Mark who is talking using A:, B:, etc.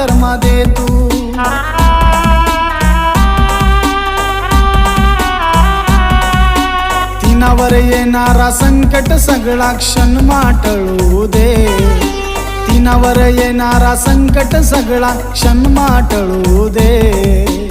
A: कर्मा दे तू। तिनावर येणारा संकट सगळा क्षण माटळू दे। तिनावर येणारा संकट सगळा क्षण माटळू दे।